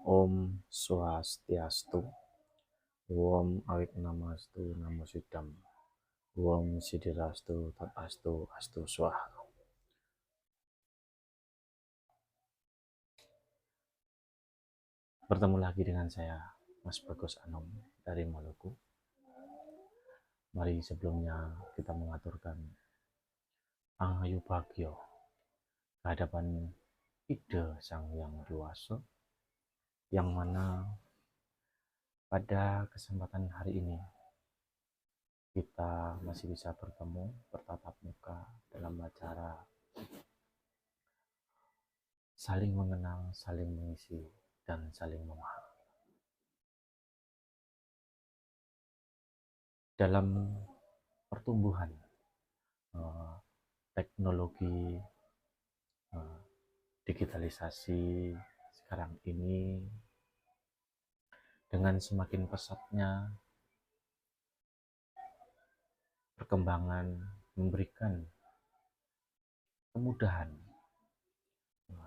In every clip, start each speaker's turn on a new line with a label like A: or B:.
A: Om Swastiastu, Om Awit Namastu, Namo Sidam, Om Sidirastu, Tatastu, Astu Swaha. Bertemu lagi dengan saya, Mas Bagus Anom dari Maluku. Mari sebelumnya kita mengaturkan Anghayu Bagyo kehadapan Ide Sang Yang Dewasa, yang mana pada kesempatan hari ini kita masih bisa bertemu, bertatap muka dalam acara saling mengenal, saling mengisi, dan saling memahami. Dalam pertumbuhan teknologi digitalisasi sekarang ini, dengan semakin pesatnya perkembangan memberikan kemudahan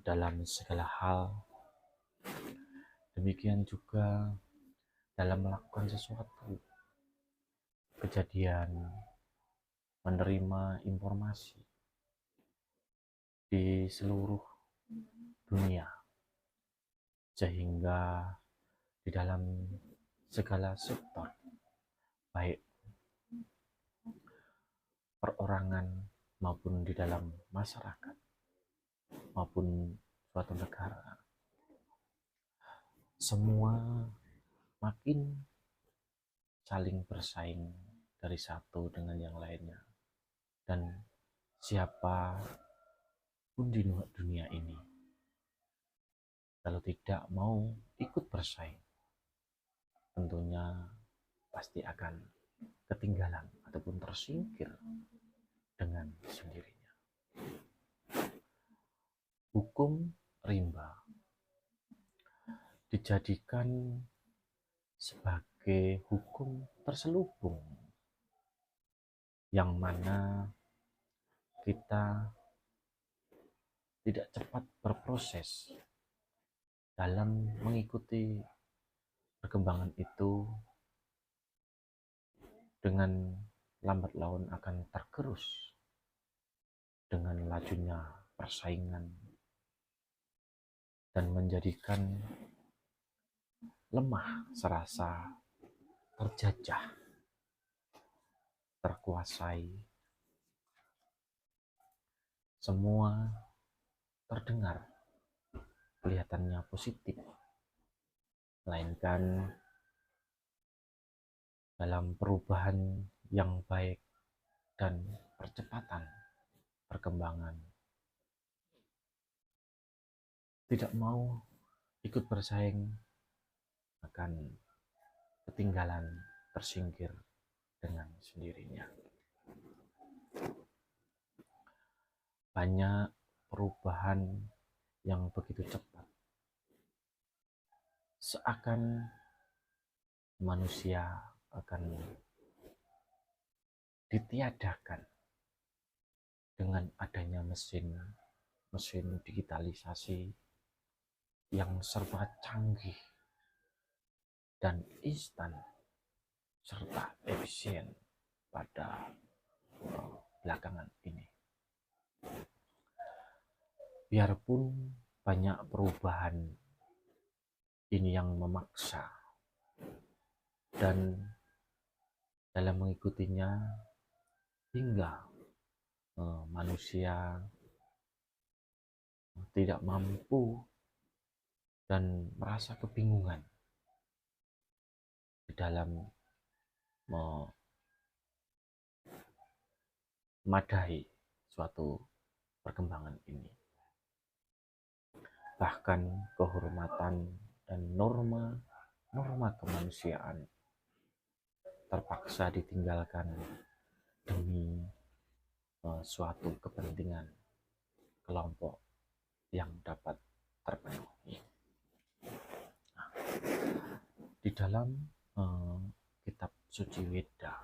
A: dalam segala hal, demikian juga dalam melakukan sesuatu, kejadian, menerima informasi di seluruh dunia, sehingga di dalam segala sektor, baik perorangan maupun di dalam masyarakat maupun suatu negara, semua makin saling bersaing dari satu dengan yang lainnya, dan siapa pun di dunia ini kalau tidak mau ikut bersaing, tentunya pasti akan ketinggalan ataupun tersingkir dengan sendirinya. Hukum rimba dijadikan sebagai hukum terselubung, yang mana kita tidak cepat berproses dalam mengikuti perkembangan itu, dengan lambat laun akan tergerus dengan lajunya persaingan dan menjadikan lemah serasa terjajah, terkuasai. Semua terdengar kelihatannya positif, melainkan dalam perubahan yang baik dan percepatan perkembangan, tidak mau ikut bersaing akan ketinggalan, tersingkir dengan sendirinya. Banyak perubahan yang begitu cepat, seakan manusia akan ditiadakan dengan adanya mesin digitalisasi yang serba canggih dan instan serta efisien pada belakangan ini. Biarpun banyak perubahan ini yang memaksa, dan dalam mengikutinya hingga manusia tidak mampu dan merasa kebingungan di dalam memadahi suatu perkembangan ini. Bahkan kehormatan dan norma kemanusiaan terpaksa ditinggalkan demi suatu kepentingan kelompok yang dapat terpenuhi. Nah, di dalam kitab suci Weda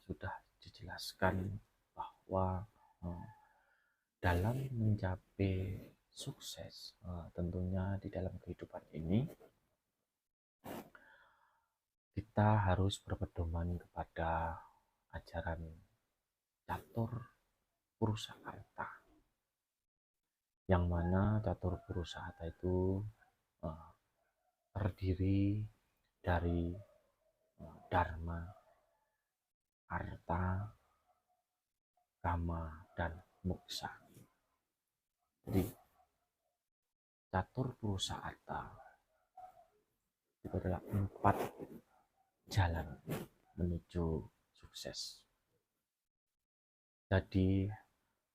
A: sudah dijelaskan bahwa dalam mencapai sukses, tentunya di dalam kehidupan ini kita harus berpedoman kepada ajaran catur Purusarta, yang mana catur Purusarta itu terdiri dari Dharma, Arta, Kama, dan Moksa. Jadi catur Purusarta itu adalah 4 jalan menuju sukses. Jadi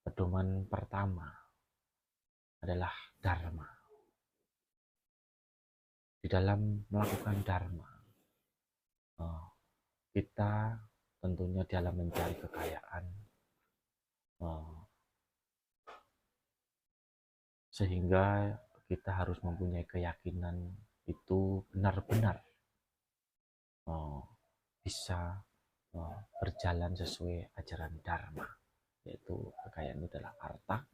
A: pedoman pertama adalah Dharma. Di dalam melakukan Dharma, kita tentunya dalam mencari kekayaan, sehingga kita harus mempunyai keyakinan itu benar-benar bisa berjalan sesuai ajaran Dharma, yaitu kekayaan itu adalah arta.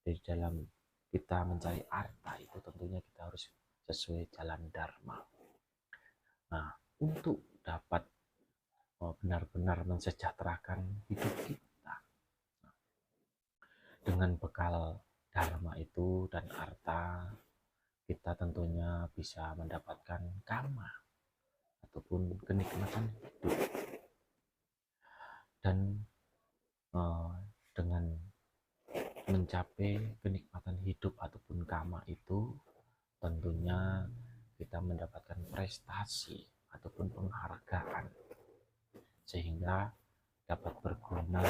A: Di dalam kita mencari arta itu tentunya kita harus sesuai jalan Dharma. Nah, untuk dapat benar-benar mensejahterakan hidup kita dengan bekal Dharma itu dan arta, kita tentunya bisa mendapatkan kama ataupun kenikmatan hidup. Dan dengan mencapai kenikmatan hidup ataupun kama itu, tentunya kita mendapatkan prestasi ataupun penghargaan, sehingga dapat berguna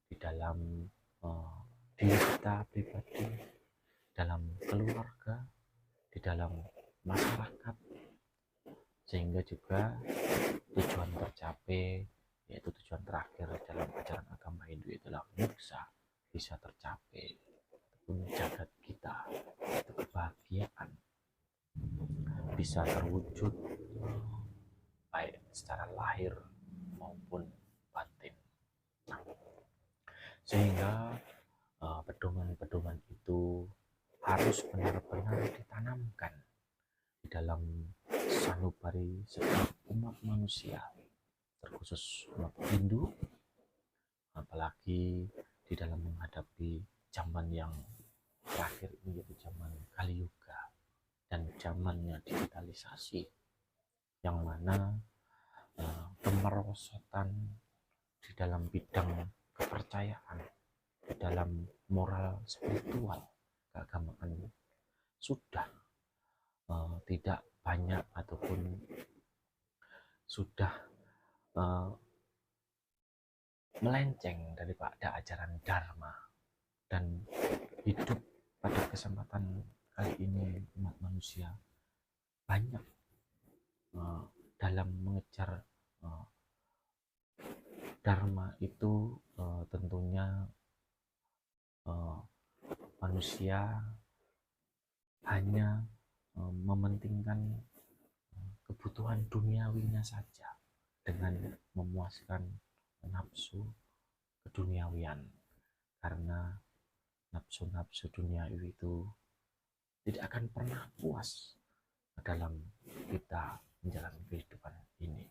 A: di dalam diri kita pribadi, dalam keluarga, di dalam masyarakat, sehingga juga tujuan tercapai, yaitu tujuan terakhir dalam ajaran agama Hindu itulah moksa, bisa tercapai ataupun jagat kita, yaitu kebahagiaan bisa terwujud baik secara lahir maupun batin. Sehingga pedoman-pedoman itu harus benar-benar ditanamkan di dalam sanubari setiap umat manusia, terkhusus umat Hindu, apalagi di dalam menghadapi zaman yang terakhir ini, yaitu zaman Kali Yuga dan zamannya digitalisasi, yang mana kemerosotan di dalam bidang kepercayaan, di dalam moral spiritual keagamaan sudah tidak banyak ataupun sudah melenceng daripada ajaran Dharma. Dan hidup pada kesempatan kali ini umat manusia banyak dalam mengejar Dharma itu, tentunya manusia hanya mementingkan kebutuhan duniawinya saja dengan memuaskan nafsu keduniawian, karena nafsu-nafsu duniawi itu tidak akan pernah puas dalam kita menjalani kehidupan ini.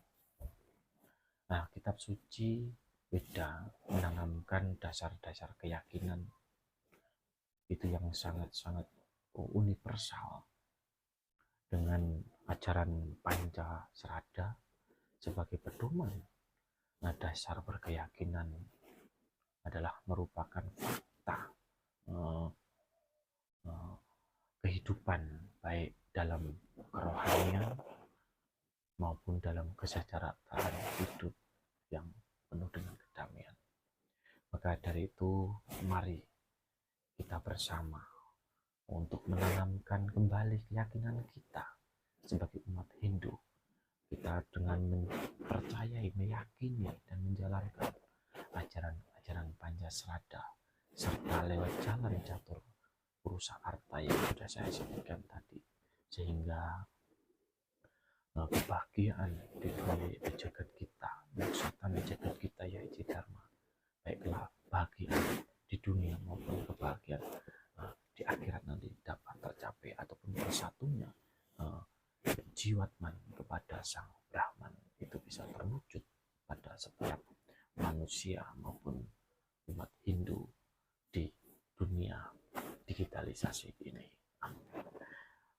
A: Nah, kitab suci Weda menanamkan dasar-dasar keyakinan itu yang sangat-sangat universal, dengan ajaran Pancasrada sebagai pedoman. Nah, dasar berkeyakinan adalah merupakan fakta kehidupan, baik dalam kerohanian maupun dalam kesejahteraan hidup yang penuh dengan kedamaian. Maka dari itu, mari kita bersama untuk menanamkan kembali keyakinan kita sebagai umat Hindu. Kita dengan mempercayai, meyakini, dan menjalankan ajaran-ajaran Pancasrada serta lewat jalan catur Purusarta yang sudah saya sebutkan tadi, sehingga kebahagiaan di jagat kita, maksudnya di jagat kita yaitu Dharma, baiklah bahagia di dunia maupun kebahagiaan di akhirat nanti dapat tercapai, ataupun bersatunya uh, jiwatman kepada Sang Brahman itu bisa terwujud pada setiap manusia maupun umat Hindu di dunia digitalisasi ini.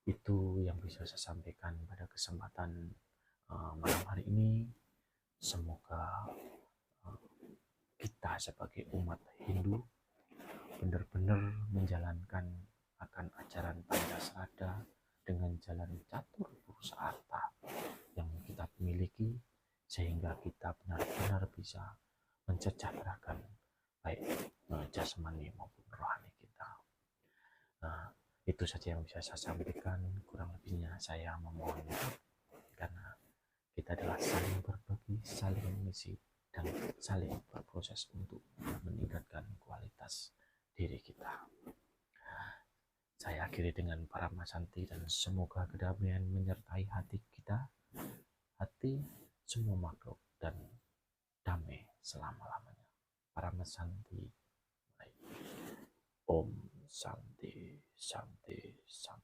A: Itu yang bisa saya sampaikan pada kesempatan malam hari ini. Semoga kita sebagai umat Hindu benar-benar menjalankan akan ajaran Pancasrada dengan jalan catur purusa arta yang kita miliki, sehingga kita benar-benar bisa mensejahterakan baik jasmani maupun rohani kita. Nah, itu saja yang bisa saya sampaikan. Kurang lebihnya saya memohon maaf, karena kita adalah saling berbagi, saling mengisi, dan saling berproses untuk meningkatkan kualitas diri kita. Saya akhiri dengan Paramasanti, dan semoga kedamaian menyertai hati kita, hati semua makhluk, dan damai selama-lamanya. Paramasanti. Om Santi, Santi, Santi.